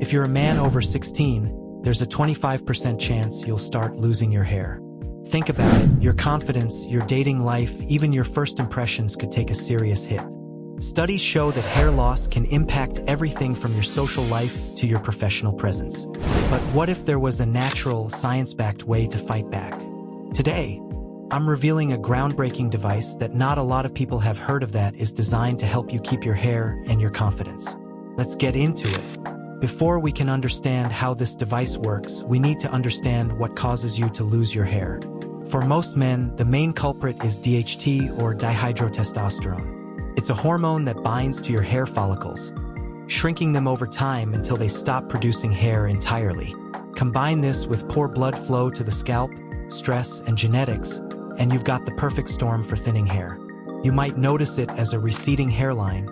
If you're a man over 16, there's a 25% chance you'll start losing your hair. Think about it, your confidence, your dating life, even your first impressions could take a serious hit. Studies show that hair loss can impact everything from your social life to your professional presence. But what if there was a natural, science-backed way to fight back? Today, I'm revealing a groundbreaking device that not a lot of people have heard of that is designed to help you keep your hair and your confidence. Let's get into it. Before we can understand how this device works, we need to understand what causes you to lose your hair. For most men, the main culprit is DHT or dihydrotestosterone. It's a hormone that binds to your hair follicles, shrinking them over time until they stop producing hair entirely. Combine this with poor blood flow to the scalp, stress, and genetics, and you've got the perfect storm for thinning hair. You might notice it as a receding hairline,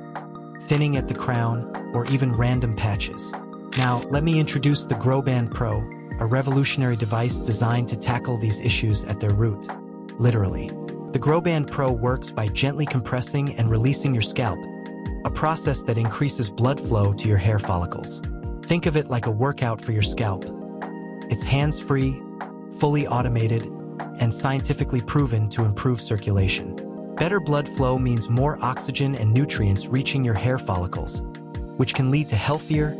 thinning at the crown, or even random patches. Now, let me introduce the Growband Pro, a revolutionary device designed to tackle these issues at their root. Literally. The Growband Pro works by gently compressing and releasing your scalp, a process that increases blood flow to your hair follicles. Think of it like a workout for your scalp. It's hands-free, fully automated, and scientifically proven to improve circulation. Better blood flow means more oxygen and nutrients reaching your hair follicles, which can lead to healthier,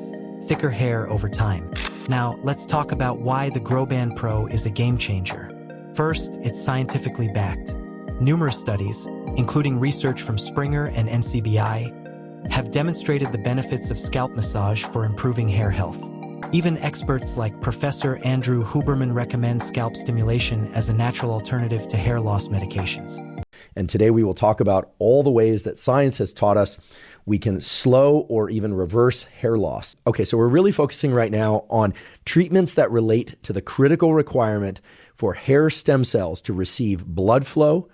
thicker hair over time. Now, let's talk about why the Growband Pro is a game changer. First, it's scientifically backed. Numerous studies, including research from Springer and NCBI, have demonstrated the benefits of scalp massage for improving hair health. Even experts like Professor Andrew Huberman recommend scalp stimulation as a natural alternative to hair loss medications. And today we will talk about all the ways that science has taught us we can slow or even reverse hair loss. Okay, so we're really focusing right now on treatments that relate to the critical requirement for hair stem cells to receive blood flow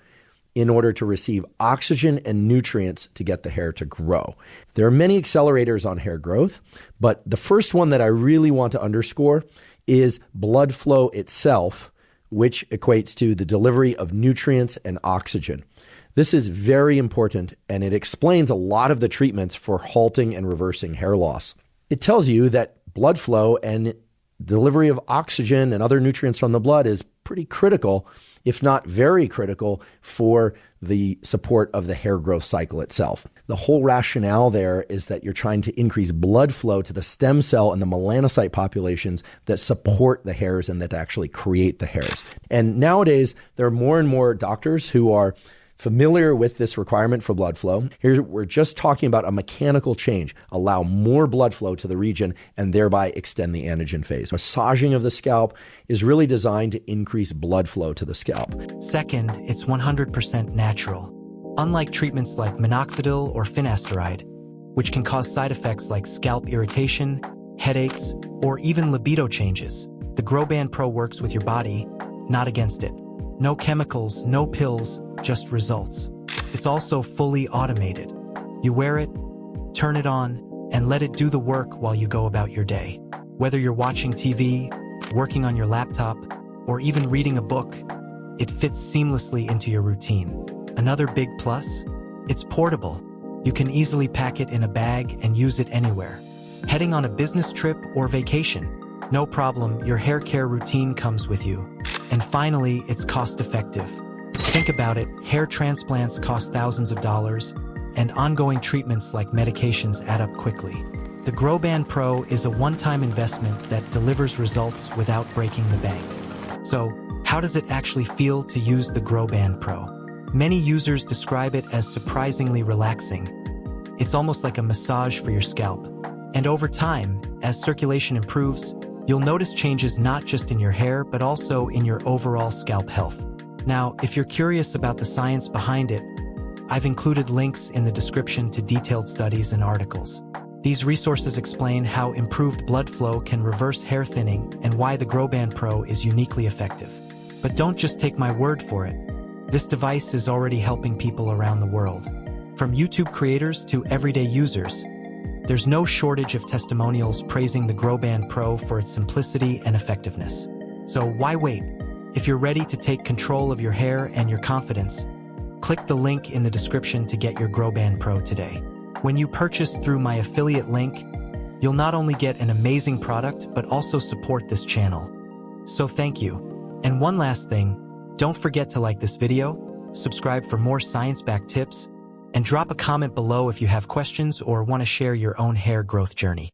in order to receive oxygen and nutrients to get the hair to grow. There are many accelerators on hair growth, but the first one that I really want to underscore is blood flow itself, which equates to the delivery of nutrients and oxygen. This is very important, and it explains a lot of the treatments for halting and reversing hair loss. It tells you that blood flow and delivery of oxygen and other nutrients from the blood is pretty critical, if not very critical, for the support of the hair growth cycle itself. The whole rationale there is that you're trying to increase blood flow to the stem cell and the melanocyte populations that support the hairs and that actually create the hairs. And nowadays, there are more and more doctors who are familiar with this requirement for blood flow. Here, we're just talking about a mechanical change. Allow more blood flow to the region and thereby extend the anagen phase. Massaging of the scalp is really designed to increase blood flow to the scalp. Second, it's 100% natural. Unlike treatments like minoxidil or finasteride, which can cause side effects like scalp irritation, headaches, or even libido changes, the Growband Pro works with your body, not against it. No chemicals, no pills, just results. It's also fully automated. You wear it, turn it on, and let it do the work while you go about your day. Whether you're watching TV, working on your laptop, or even reading a book, it fits seamlessly into your routine. Another big plus? It's portable. You can easily pack it in a bag and use it anywhere. Heading on a business trip or vacation? No problem, your hair care routine comes with you. And finally, it's cost-effective. Think about it, hair transplants cost thousands of dollars, and ongoing treatments like medications add up quickly. The Growband Pro is a one-time investment that delivers results without breaking the bank. So, how does it actually feel to use the Growband Pro? Many users describe it as surprisingly relaxing. It's almost like a massage for your scalp. And over time, as circulation improves, you'll notice changes not just in your hair, but also in your overall scalp health. Now, if you're curious about the science behind it, I've included links in the description to detailed studies and articles. These resources explain how improved blood flow can reverse hair thinning and why the Growband Pro is uniquely effective. But don't just take my word for it. This device is already helping people around the world. From YouTube creators to everyday users, there's no shortage of testimonials praising the Growband Pro for its simplicity and effectiveness. So why wait? If you're ready to take control of your hair and your confidence, click the link in the description to get your Growband Pro today. When you purchase through my affiliate link, you'll not only get an amazing product, but also support this channel. So thank you. And one last thing, don't forget to like this video, subscribe for more science-backed tips, and drop a comment below if you have questions or want to share your own hair growth journey.